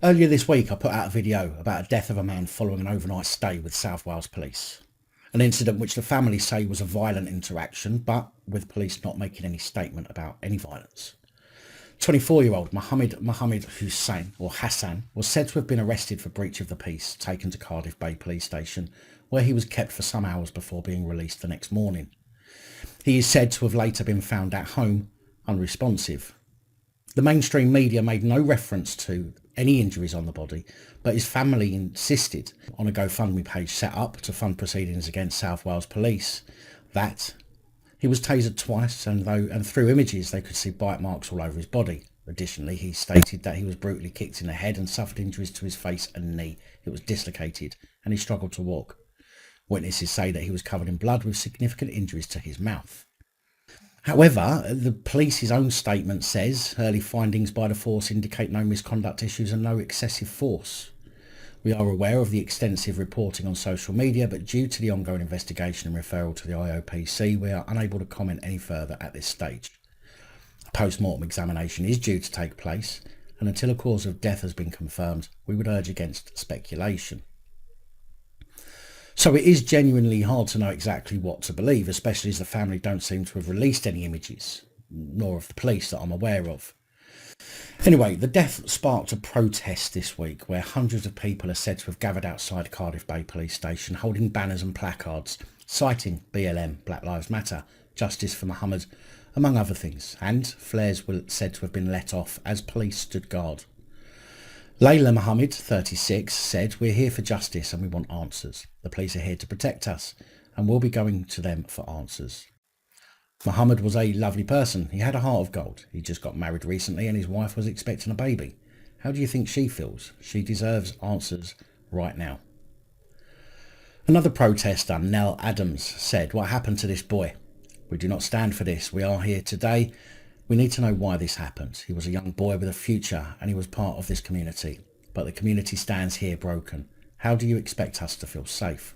Earlier this week I put out a video about a death of a man following an overnight stay with South Wales Police. An incident which the family say was a violent interaction, but with police not making any statement about any violence. 24-year-old Mohammed Hassan was said to have been arrested for breach of the peace, taken to Cardiff Bay Police Station, where he was kept for some hours before being released the next morning. He is said to have later been found at home, unresponsive. The mainstream media made no reference to any injuries on the body, but his family insisted on a GoFundMe page set up to fund proceedings against South Wales Police that he was tasered twice, and through images they could see bite marks all over his body. Additionally, he stated that he was brutally kicked in the head and suffered injuries to his face and knee. It was dislocated and he struggled to walk. Witnesses say that he was covered in blood with significant injuries to his mouth. However, the police's own statement says early findings by the force indicate no misconduct issues and no excessive force. We are aware of the extensive reporting on social media, but due to the ongoing investigation and referral to the IOPC, we are unable to comment any further at this stage. A post-mortem examination is due to take place, and until a cause of death has been confirmed, we would urge against speculation. So it is genuinely hard to know exactly what to believe, especially as the family don't seem to have released any images, nor of the police that I'm aware of. Anyway, the death sparked a protest this week where hundreds of people are said to have gathered outside Cardiff Bay Police Station holding banners and placards citing BLM, Black Lives Matter, Justice for Mohammed, among other things, and flares were said to have been let off as police stood guard. Layla Mohammed, 36, said, "We're here for justice and we want answers. The police are here to protect us and we'll be going to them for answers." Mohammed was a lovely person. He had a heart of gold. He just got married recently and his wife was expecting a baby. How do you think she feels? She deserves answers right now. Another protester, Nell Adams, said, "What happened to this boy? We do not stand for this. We are here today. We need to know why this happened. He was a young boy with a future and he was part of this community. But the community stands here broken. How do you expect us to feel safe?"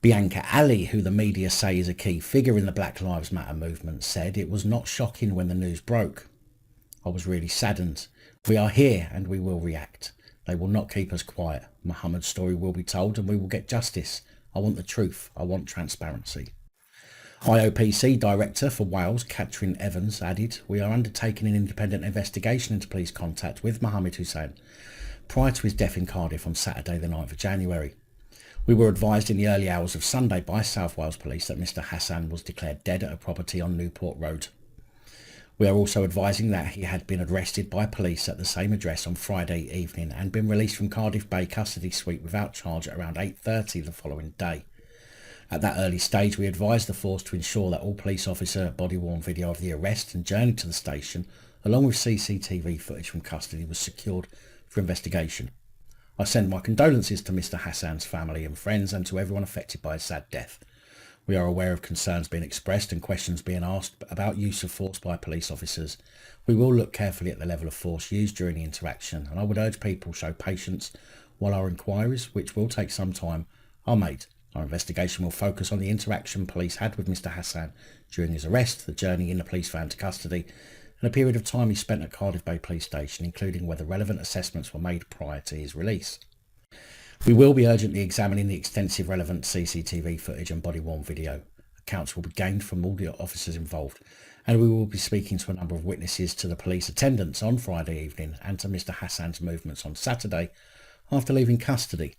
Bianca Ali, who the media say is a key figure in the Black Lives Matter movement, said, "It was not shocking when the news broke. I was really saddened. We are here and we will react. They will not keep us quiet. Mohammed's story will be told and we will get justice. I want the truth. I want transparency." IOPC Director for Wales, Catherine Evans, added, "We are undertaking an independent investigation into police contact with Mohammed Hussein prior to his death in Cardiff on Saturday the 9th of January. We were advised in the early hours of Sunday by South Wales Police that Mr Hassan was declared dead at a property on Newport Road. We are also advising that he had been arrested by police at the same address on Friday evening and been released from Cardiff Bay custody suite without charge at around 8:30 the following day. At that early stage, we advised the force to ensure that all police officer body-worn video of the arrest and journey to the station, along with CCTV footage from custody, was secured for investigation. I send my condolences to Mr Hassan's family and friends and to everyone affected by his sad death. We are aware of concerns being expressed and questions being asked about use of force by police officers. We will look carefully at the level of force used during the interaction, and I would urge people to show patience while our inquiries, which will take some time, are made. Our investigation will focus on the interaction police had with Mr Hassan during his arrest, the journey in the police van to custody, and a period of time he spent at Cardiff Bay Police Station, including whether relevant assessments were made prior to his release. We will be urgently examining the extensive relevant CCTV footage and body-worn video. Accounts will be gained from all the officers involved, and we will be speaking to a number of witnesses to the police attendance on Friday evening and to Mr Hassan's movements on Saturday after leaving custody.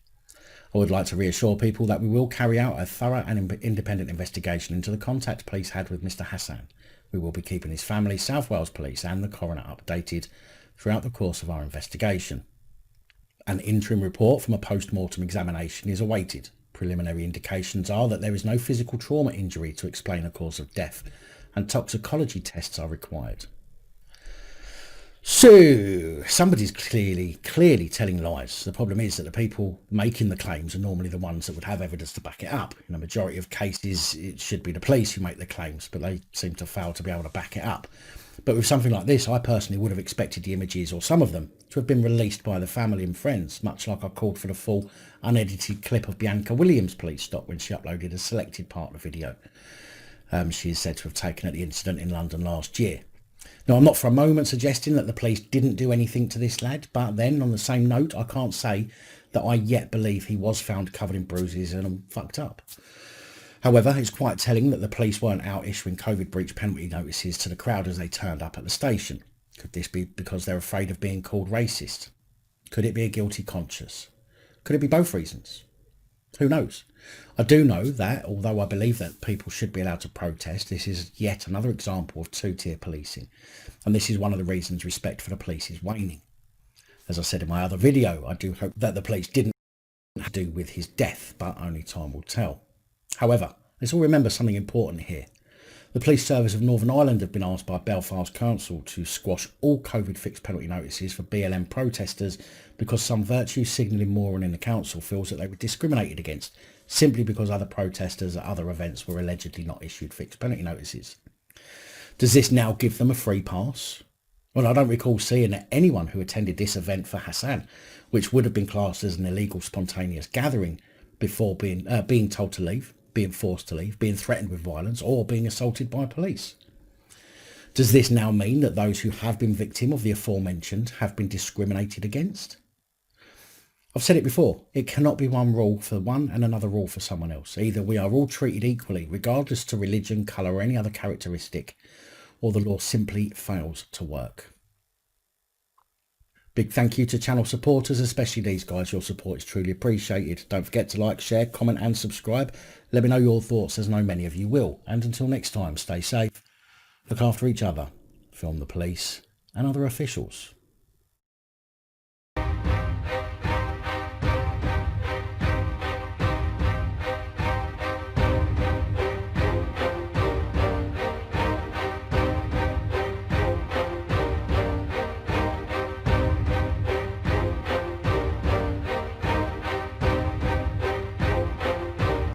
I would like to reassure people that we will carry out a thorough and independent investigation into the contact police had with Mr Hassan. We will be keeping his family, South Wales Police and the coroner updated throughout the course of our investigation. An interim report from a post-mortem examination is awaited. Preliminary indications are that there is no physical trauma injury to explain a cause of death, and toxicology tests are required. So, somebody's clearly telling lies. The problem is that the people making the claims are normally the ones that would have evidence to back it up. In a majority of cases, it should be the police who make the claims, but they seem to fail to be able to back it up. But with something like this, I personally would have expected the images, or some of them, to have been released by the family and friends, much like I called for the full, unedited clip of Bianca Williams' police stop when she uploaded a selected part of the video she is said to have taken at the incident in London last year. Now, I'm not for a moment suggesting that the police didn't do anything to this lad, but then on the same note, I can't say that I yet believe he was found covered in bruises and fucked up. However, it's quite telling that the police weren't out issuing COVID breach penalty notices to the crowd as they turned up at the station. Could this be because they're afraid of being called racist? Could it be a guilty conscience? Could it be both reasons? Who knows? I do know that, although I believe that people should be allowed to protest, this is yet another example of two-tier policing. And this is one of the reasons respect for the police is waning. As I said in my other video, I do hope that the police didn't have to do with his death, but only time will tell. However, let's all remember something important here. The Police Service of Northern Ireland have been asked by Belfast Council to squash all COVID fixed penalty notices for BLM protesters because some virtue signalling moron in the council feels that they were discriminated against simply because other protesters at other events were allegedly not issued fixed penalty notices. Does this now give them a free pass? Well, I don't recall seeing anyone who attended this event for Hassan, which would have been classed as an illegal spontaneous gathering, before being told to leave, being forced to leave, being threatened with violence, or being assaulted by police. Does this now mean that those who have been victim of the aforementioned have been discriminated against? I've said it before, it cannot be one rule for one and another rule for someone else. Either we are all treated equally, regardless to religion, colour or any other characteristic, or the law simply fails to work. Big thank you to channel supporters, especially these guys. Your support is truly appreciated. Don't forget to like, share, comment and subscribe. Let me know your thoughts, as I know many of you will. And until next time, stay safe, look after each other, film the police and other officials.